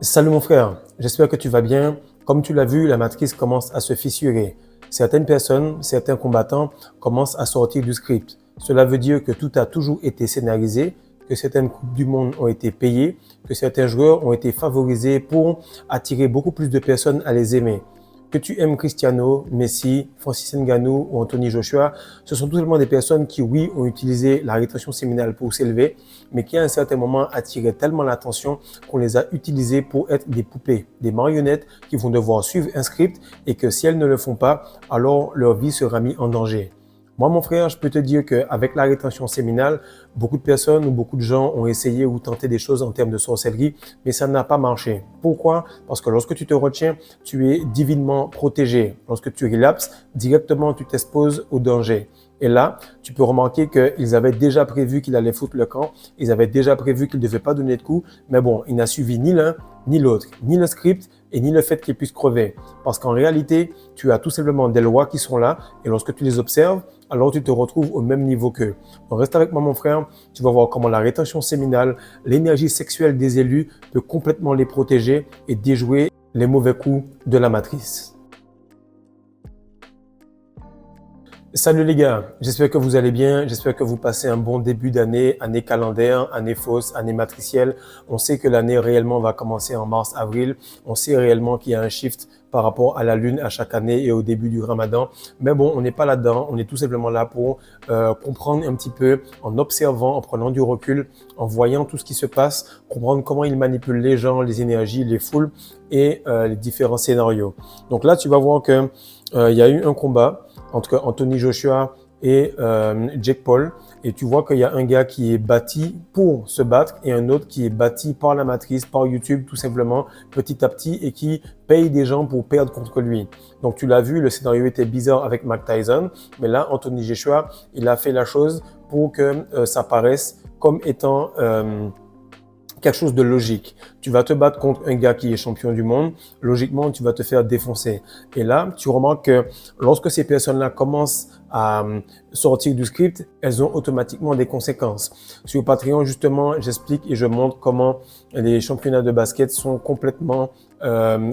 Salut mon frère, j'espère que tu vas bien. Comme tu l'as vu, la matrice commence à se fissurer. Certaines personnes, certains combattants commencent à sortir du script. Cela veut dire que tout a toujours été scénarisé, que certaines coupes du monde ont été payées, que certains joueurs ont été favorisés pour attirer beaucoup plus de personnes à les aimer. Que tu aimes Cristiano, Messi, Francis Ngannou ou Anthony Joshua, ce sont tout simplement des personnes qui, oui, ont utilisé la rétention séminale pour s'élever, mais qui à un certain moment attiraient tellement l'attention qu'on les a utilisées pour être des poupées, des marionnettes qui vont devoir suivre un script et que si elles ne le font pas, alors leur vie sera mise en danger. Moi, mon frère, je peux te dire qu'avec la rétention séminale, beaucoup de personnes ou beaucoup de gens ont essayé ou tenté des choses en termes de sorcellerie, mais ça n'a pas marché. Pourquoi? Parce que lorsque tu te retiens, tu es divinement protégé. Lorsque tu relapses, directement, tu t'exposes au danger. Et là, tu peux remarquer qu'ils avaient déjà prévu qu'il allait foutre le camp. Ils avaient déjà prévu qu'il ne devait pas donner de coups. Mais bon, il n'a suivi ni l'un, ni l'autre, ni le script et ni le fait qu'il puisse crever. Parce qu'en réalité, tu as tout simplement des lois qui sont là. Et lorsque tu les observes, alors tu te retrouves au même niveau qu'eux. Donc reste avec moi, mon frère. Tu vas voir comment la rétention séminale, l'énergie sexuelle des élus peut complètement les protéger et déjouer les mauvais coups de la matrice. Salut les gars, j'espère que vous allez bien, j'espère que vous passez un bon début d'année, année calendaire, année fausse, année matricielle. On sait que l'année réellement va commencer en mars-avril, on sait réellement qu'il y a un shift par rapport à la lune à chaque année et au début du ramadan. Mais bon, on n'est pas là-dedans, on est tout simplement là pour comprendre un petit peu, en observant, en prenant du recul, en voyant tout ce qui se passe, comprendre comment ils manipulent les gens, les énergies, les foules et les différents scénarios. Donc là, tu vas voir que il y a eu un combat entre Anthony Joshua et Jake Paul. Et tu vois qu'il y a un gars qui est bâti pour se battre et un autre qui est bâti par la matrice, par YouTube, tout simplement, petit à petit, et qui paye des gens pour perdre contre lui. Donc tu l'as vu, le scénario était bizarre avec Mike Tyson, mais là, Anthony Joshua, il a fait la chose pour que ça paraisse comme étant quelque chose de logique. Tu vas te battre contre un gars qui est champion du monde, logiquement, tu vas te faire défoncer. Et là, tu remarques que lorsque ces personnes-là commencent à sortir du script, elles ont automatiquement des conséquences. Sur Patreon, justement, j'explique et je montre comment les championnats de basket sont complètement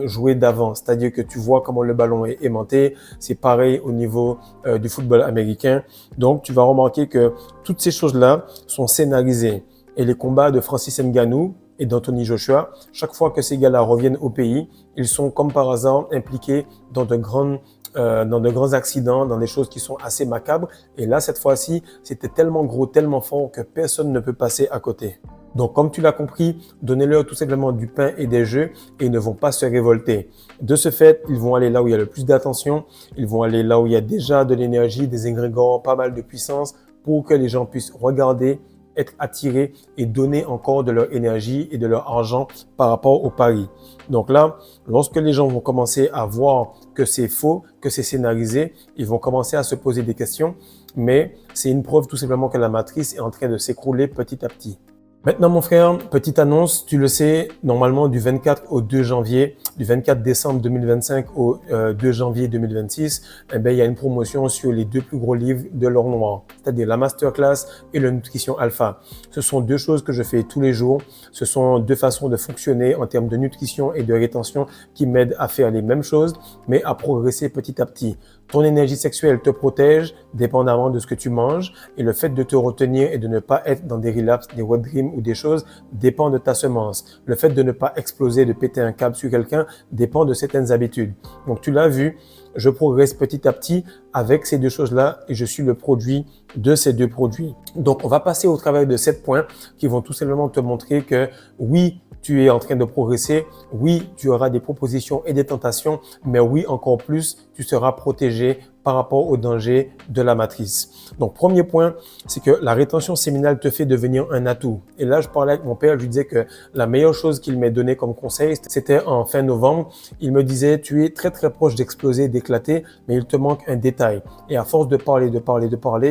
joués d'avance. C'est-à-dire que tu vois comment le ballon est aimanté. C'est pareil au niveau du football américain. Donc, tu vas remarquer que toutes ces choses-là sont scénarisées. Et les combats de Francis Ngannou et d'Anthony Joshua, chaque fois que ces gars-là reviennent au pays, ils sont comme par hasard impliqués dans de grands accidents, dans des choses qui sont assez macabres. Et là, cette fois-ci, c'était tellement gros, tellement fort que personne ne peut passer à côté. Donc, comme tu l'as compris, donnez-leur tout simplement du pain et des jeux et ils ne vont pas se révolter. De ce fait, ils vont aller là où il y a le plus d'attention, ils vont aller là où il y a déjà de l'énergie, des ingrédients, pas mal de puissance pour que les gens puissent regarder, être attirés et donner encore de leur énergie et de leur argent par rapport au pari. Donc là, lorsque les gens vont commencer à voir que c'est faux, que c'est scénarisé, ils vont commencer à se poser des questions, mais c'est une preuve tout simplement que la matrice est en train de s'écrouler petit à petit. Maintenant, mon frère, petite annonce, tu le sais, normalement du 24 au 2 janvier, du 24 décembre 2025 au 2 janvier 2026, eh ben, il y a une promotion sur les deux plus gros livres de l'or noir, c'est-à-dire la masterclass et la nutrition alpha. Ce sont deux choses que je fais tous les jours. Ce sont deux façons de fonctionner en termes de nutrition et de rétention qui m'aident à faire les mêmes choses, mais à progresser petit à petit. Ton énergie sexuelle te protège dépendamment de ce que tu manges et le fait de te retenir et de ne pas être dans des relapses, des wet dreams ou des choses dépend de ta semence. Le fait de ne pas exploser, de péter un câble sur quelqu'un dépend de certaines habitudes. Donc tu l'as vu, je progresse petit à petit avec ces deux choses-là et je suis le produit de ces deux produits. Donc on va passer au travail de 7 points qui vont tout simplement te montrer que oui, tu es en train de progresser. Oui, tu auras des propositions et des tentations, mais oui, encore plus, tu seras protégé par rapport au danger de la matrice. Donc, premier point, c'est que la rétention séminale te fait devenir un atout. Et là, je parlais avec mon père, je lui disais que la meilleure chose qu'il m'ait donné comme conseil, c'était en fin novembre. Il me disait, tu es très, très proche d'exploser, d'éclater, mais il te manque un détail. Et à force de parler,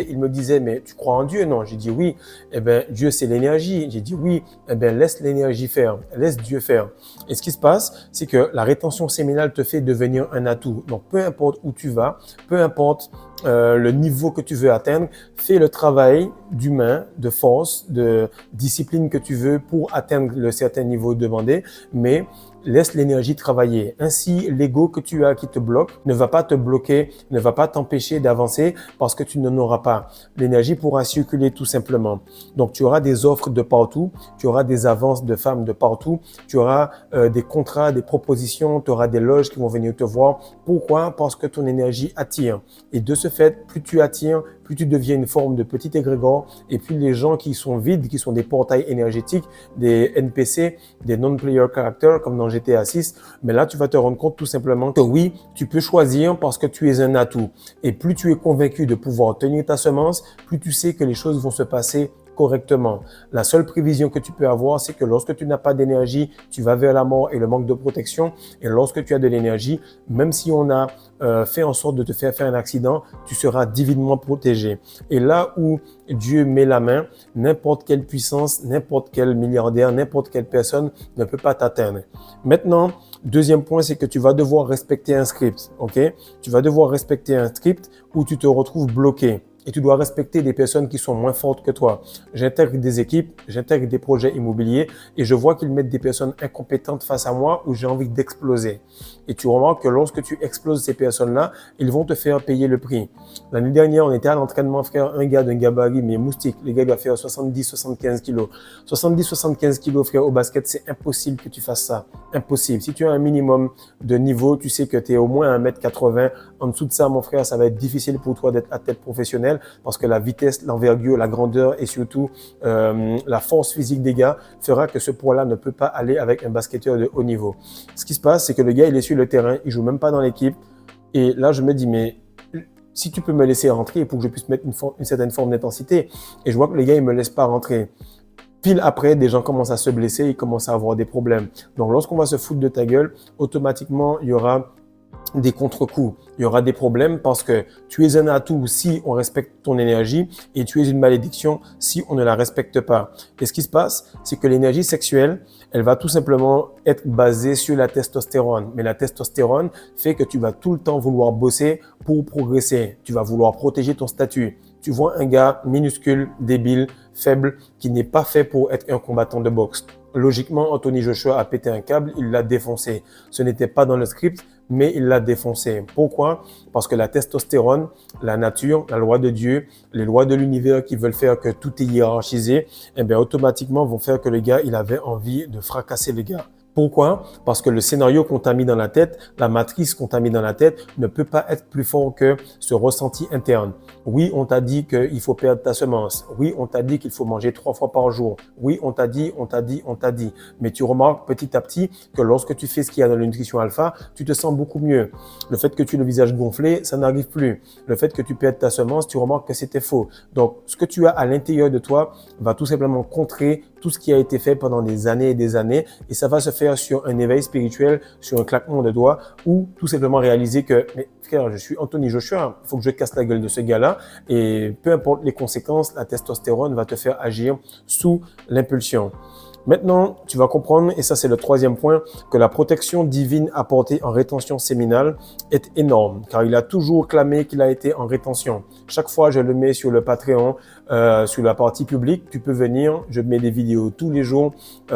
il me disait, mais tu crois en Dieu? Non, j'ai dit oui. Eh bien, Dieu, c'est l'énergie. J'ai dit oui. Eh bien, laisse l'énergie faire. Laisse Dieu faire. Et ce qui se passe, c'est que la rétention séminale te fait devenir un atout. Donc, peu importe où tu vas, peu importe le niveau que tu veux atteindre, fais le travail d'humain, de force, de discipline que tu veux pour atteindre le certain niveau demandé, mais laisse l'énergie travailler. Ainsi, l'ego que tu as qui te bloque ne va pas te bloquer, ne va pas t'empêcher d'avancer parce que tu n'en auras pas. L'énergie pourra circuler tout simplement. Donc, tu auras des offres de partout, tu auras des avances de femmes de partout, tu auras des contrats, des propositions, tu auras des loges qui vont venir te voir. Pourquoi? Parce que ton énergie attire. Et de ce fait, plus tu attires, plus tu deviens une forme de petit égrégore et puis les gens qui sont vides, qui sont des portails énergétiques, des NPC, des non-player characters comme dans GTA 6, mais là tu vas te rendre compte tout simplement que oui, tu peux choisir parce que tu es un atout. Et plus tu es convaincu de pouvoir tenir ta semence, plus tu sais que les choses vont se passer correctement. La seule prévision que tu peux avoir, c'est que lorsque tu n'as pas d'énergie, tu vas vers la mort et le manque de protection. Et lorsque tu as de l'énergie, même si on a fait en sorte de te faire un accident, tu seras divinement protégé. Et là où Dieu met la main, n'importe quelle puissance, n'importe quel milliardaire, n'importe quelle personne ne peut pas t'atteindre. Maintenant, deuxième point, c'est que tu vas devoir respecter un script. Ok? Tu vas devoir respecter un script où tu te retrouves bloqué. Et tu dois respecter des personnes qui sont moins fortes que toi. J'intègre des équipes, j'intègre des projets immobiliers et je vois qu'ils mettent des personnes incompétentes face à moi où j'ai envie d'exploser. Et tu remarques que lorsque tu exploses ces personnes-là, ils vont te faire payer le prix. L'année dernière, on était à l'entraînement, frère, un gars d'un gabarit, mais moustique. Le gars doit faire 70-75 kilos. 70-75 kilos, frère, au basket, c'est impossible que tu fasses ça. Impossible. Si tu as un minimum de niveau, tu sais que tu es au moins à 1m80. En dessous de ça, mon frère, ça va être difficile pour toi d'être athlète professionnel parce que la vitesse, l'envergure, la grandeur et surtout la force physique des gars fera que ce poids-là ne peut pas aller avec un basketteur de haut niveau. Ce qui se passe, c'est que le gars, il est sur le terrain, il joue même pas dans l'équipe. Et là, je me dis, mais si tu peux me laisser rentrer pour que je puisse mettre une certaine forme d'intensité. Et je vois que les gars, ils me laissent pas rentrer. Pile après, des gens commencent à se blesser, ils commencent à avoir des problèmes. Donc, lorsqu'on va se foutre de ta gueule, automatiquement, il y aura des contre-coups. Il y aura des problèmes parce que tu es un atout si on respecte ton énergie et tu es une malédiction si on ne la respecte pas. Et ce qui se passe, c'est que l'énergie sexuelle, elle va tout simplement être basée sur la testostérone. Mais la testostérone fait que tu vas tout le temps vouloir bosser pour progresser. Tu vas vouloir protéger ton statut. Tu vois un gars minuscule, débile, faible, qui n'est pas fait pour être un combattant de boxe. Logiquement, Anthony Joshua a pété un câble, il l'a défoncé. Ce n'était pas dans le script, mais il l'a défoncé. Pourquoi? Parce que la testostérone, la nature, la loi de Dieu, les lois de l'univers qui veulent faire que tout est hiérarchisé, eh bien, automatiquement vont faire que le gars, il avait envie de fracasser le gars. Pourquoi? Parce que le scénario qu'on t'a mis dans la tête, la matrice qu'on t'a mis dans la tête ne peut pas être plus fort que ce ressenti interne. Oui, on t'a dit qu'il faut perdre ta semence. Oui, on t'a dit qu'il faut manger 3 fois par jour. Oui, on t'a dit. Mais tu remarques petit à petit que lorsque tu fais ce qu'il y a dans la nutrition alpha, tu te sens beaucoup mieux. Le fait que tu aies le visage gonflé, ça n'arrive plus. Le fait que tu perdes ta semence, tu remarques que c'était faux. Donc, ce que tu as à l'intérieur de toi va tout simplement contrer tout ce qui a été fait pendant des années et des années et ça va se faire sur un éveil spirituel, sur un claquement de doigts ou tout simplement réaliser que, mais frère, je suis Anthony Joshua, il faut que je casse la gueule de ce gars-là et peu importe les conséquences, la testostérone va te faire agir sous l'impulsion. Maintenant, tu vas comprendre, et ça c'est le troisième point, que la protection divine apportée en rétention séminale est énorme, car il a toujours clamé qu'il a été en rétention. Chaque fois, je le mets sur le Patreon, sur la partie publique, tu peux venir, je mets des vidéos tous les jours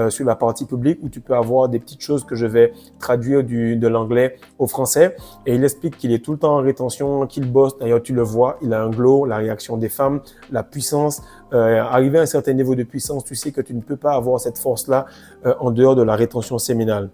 sur la partie publique où tu peux avoir des petites choses que je vais traduire de l'anglais au français. Et il explique qu'il est tout le temps en rétention, qu'il bosse. D'ailleurs, tu le vois, il a un glow, la réaction des femmes, la puissance. Arrivé à un certain niveau de puissance, tu sais que tu ne peux pas avoir cette force-là en dehors de la rétention séminale.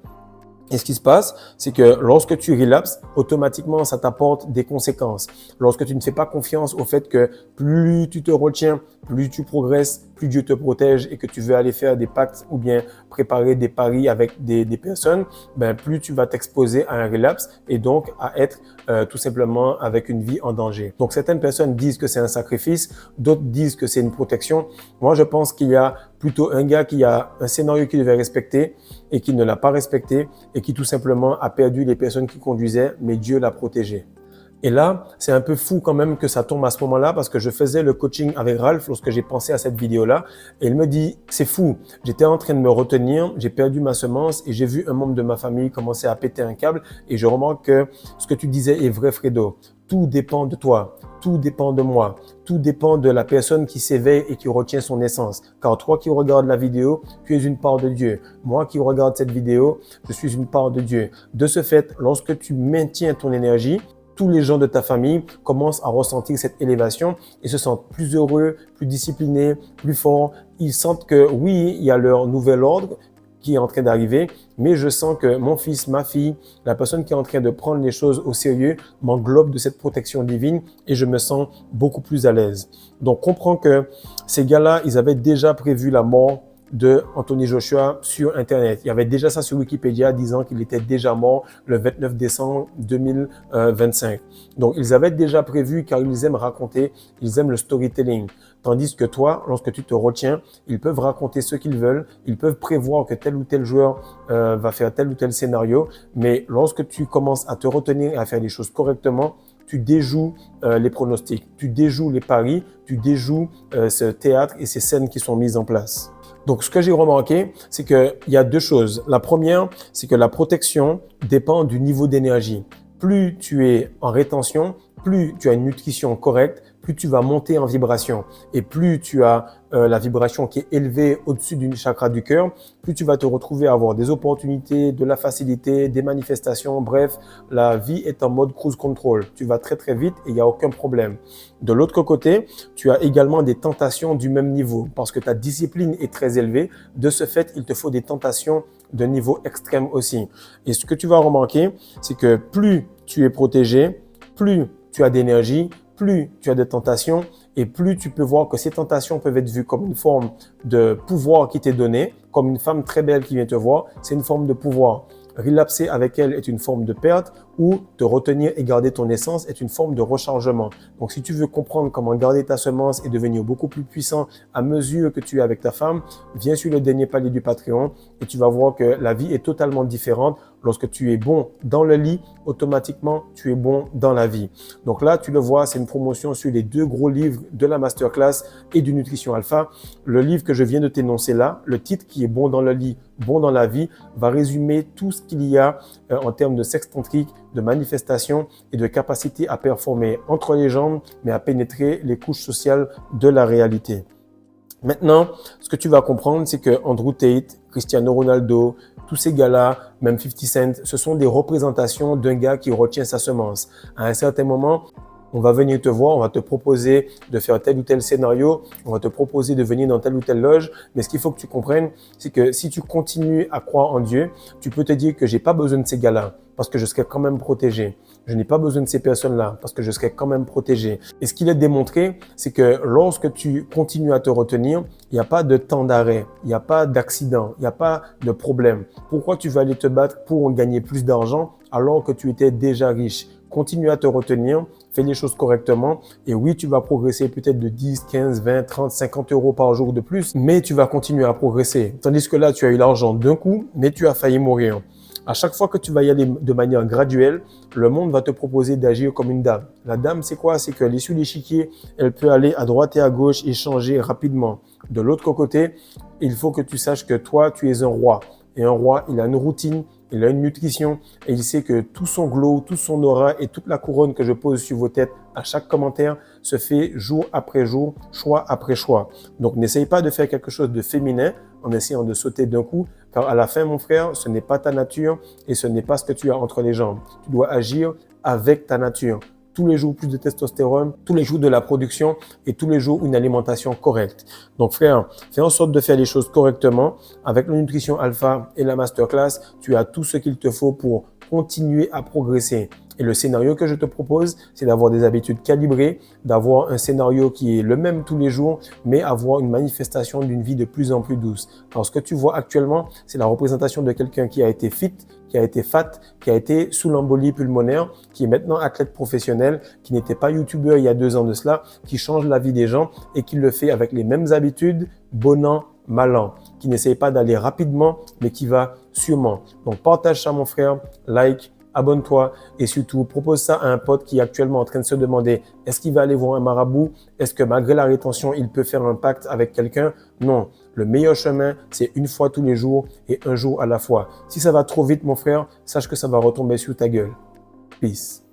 Et ce qui se passe, c'est que lorsque tu relapses, automatiquement, ça t'apporte des conséquences. Lorsque tu ne fais pas confiance au fait que plus tu te retiens, plus tu progresses, plus Dieu te protège et que tu veux aller faire des pactes ou bien préparer des paris avec des personnes, ben plus tu vas t'exposer à un relapse et donc à être tout simplement avec une vie en danger. Donc certaines personnes disent que c'est un sacrifice, d'autres disent que c'est une protection. Moi, je pense qu'il y a plutôt un gars qui a un scénario qu'il devait respecter et qui ne l'a pas respecté et qui tout simplement a perdu les personnes qui conduisaient, mais Dieu l'a protégé. Et là, c'est un peu fou quand même que ça tombe à ce moment-là parce que je faisais le coaching avec Ralph lorsque j'ai pensé à cette vidéo-là et il me dit, c'est fou, j'étais en train de me retenir, j'ai perdu ma semence et j'ai vu un membre de ma famille commencer à péter un câble et je remarque que ce que tu disais est vrai, Fredo. Tout dépend de toi, tout dépend de moi, tout dépend de la personne qui s'éveille et qui retient son essence. Car toi qui regardes la vidéo, tu es une part de Dieu. Moi qui regarde cette vidéo, je suis une part de Dieu. De ce fait, lorsque tu maintiens ton énergie, tous les gens de ta famille commencent à ressentir cette élévation et se sentent plus heureux, plus disciplinés, plus forts. Ils sentent que oui, il y a leur nouvel ordre qui est en train d'arriver, mais je sens que mon fils, ma fille, la personne qui est en train de prendre les choses au sérieux m'englobe de cette protection divine et je me sens beaucoup plus à l'aise. Donc, comprends que ces gars-là, ils avaient déjà prévu la mort de Anthony Joshua sur Internet. Il y avait déjà ça sur Wikipédia disant qu'il était déjà mort le 29 décembre 2025. Donc, ils avaient déjà prévu car ils aiment raconter, ils aiment le storytelling. Tandis que toi, lorsque tu te retiens, ils peuvent raconter ce qu'ils veulent, ils peuvent prévoir que tel ou tel joueur va faire tel ou tel scénario, mais lorsque tu commences à te retenir et à faire les choses correctement, tu déjoues les pronostics, tu déjoues les paris, tu déjoues ce théâtre et ces scènes qui sont mises en place. Donc, ce que j'ai remarqué, c'est qu'il y a deux choses. La première, c'est que la protection dépend du niveau d'énergie. Plus tu es en rétention, plus tu as une nutrition correcte, plus tu vas monter en vibration. Et plus tu as la vibration qui est élevée au-dessus du chakra du cœur, plus tu vas te retrouver à avoir des opportunités, de la facilité, des manifestations. Bref, la vie est en mode cruise control. Tu vas très très vite et il n'y a aucun problème. De l'autre côté, tu as également des tentations du même niveau parce que ta discipline est très élevée. De ce fait, il te faut des tentations de niveau extrême aussi. Et ce que tu vas remarquer, c'est que plus tu es protégé, plus tu as d'énergie, plus tu as de tentations et plus tu peux voir que ces tentations peuvent être vues comme une forme de pouvoir qui t'est donné, comme une femme très belle qui vient te voir, c'est une forme de pouvoir. Relapser avec elle est une forme de perte ou te retenir et garder ton essence est une forme de rechargement. Donc, si tu veux comprendre comment garder ta semence et devenir beaucoup plus puissant à mesure que tu es avec ta femme, viens sur le dernier palier du Patreon et tu vas voir que la vie est totalement différente. Lorsque tu es bon dans le lit, automatiquement, tu es bon dans la vie. Donc là, tu le vois, c'est une promotion sur les deux gros livres de la Masterclass et du Nutrition Alpha. Le livre que je viens de t'énoncer là, le titre qui est bon dans le lit, bon dans la vie, va résumer tout ce qu'il y a en termes de sexe tantrique, de manifestation et de capacité à performer entre les jambes, mais à pénétrer les couches sociales de la réalité. Maintenant, ce que tu vas comprendre, c'est que Andrew Tate, Cristiano Ronaldo, tous ces gars-là, même 50 Cent, ce sont des représentations d'un gars qui retient sa semence. À un certain moment, on va venir te voir, on va te proposer de faire tel ou tel scénario, on va te proposer de venir dans telle ou telle loge. Mais ce qu'il faut que tu comprennes, c'est que si tu continues à croire en Dieu, tu peux te dire que j'ai pas besoin de ces gars-là parce que je serai quand même protégé. Je n'ai pas besoin de ces personnes-là parce que je serai quand même protégé. Et ce qu'il est démontré, c'est que lorsque tu continues à te retenir, il n'y a pas de temps d'arrêt, il n'y a pas d'accident, il n'y a pas de problème. Pourquoi tu vas aller te battre pour gagner plus d'argent alors que tu étais déjà riche? Continue à te retenir, fais les choses correctement et oui, tu vas progresser peut-être de 10, 15, 20, 30, 50 euros par jour de plus, mais tu vas continuer à progresser. Tandis que là, tu as eu l'argent d'un coup, mais tu as failli mourir. À chaque fois que tu vas y aller de manière graduelle, le monde va te proposer d'agir comme une dame. La dame, c'est quoi? C'est qu'elle est sur l'échiquier, elle peut aller à droite et à gauche et changer rapidement. De l'autre côté, il faut que tu saches que toi, tu es un roi. Et un roi, il a une routine, il a une nutrition et il sait que tout son glow, tout son aura et toute la couronne que je pose sur vos têtes à chaque commentaire se fait jour après jour, choix après choix. Donc, n'essaye pas de faire quelque chose de féminin en essayant de sauter d'un coup, car à la fin, mon frère, ce n'est pas ta nature et ce n'est pas ce que tu as entre les jambes. Tu dois agir avec ta nature. Tous les jours, plus de testostérone, tous les jours de la production et tous les jours une alimentation correcte. Donc, frère, fais en sorte de faire les choses correctement. Avec la nutrition alpha et la masterclass, tu as tout ce qu'il te faut pour continuer à progresser. Et le scénario que je te propose, c'est d'avoir des habitudes calibrées, d'avoir un scénario qui est le même tous les jours, mais avoir une manifestation d'une vie de plus en plus douce. Alors, ce que tu vois actuellement, c'est la représentation de quelqu'un qui a été fit, qui a été fat, qui a été sous l'embolie pulmonaire, qui est maintenant athlète professionnel, qui n'était pas youtubeur il y a 2 ans de cela, qui change la vie des gens et qui le fait avec les mêmes habitudes, bon an, mal an, qui n'essaye pas d'aller rapidement, mais qui va sûrement. Donc, partage ça, mon frère, like, abonne-toi et surtout propose ça à un pote qui est actuellement en train de se demander est-ce qu'il va aller voir un marabout? Est-ce que malgré la rétention, il peut faire un pacte avec quelqu'un? Non. Le meilleur chemin, c'est une fois tous les jours et un jour à la fois. Si ça va trop vite, mon frère, sache que ça va retomber sur ta gueule. Peace.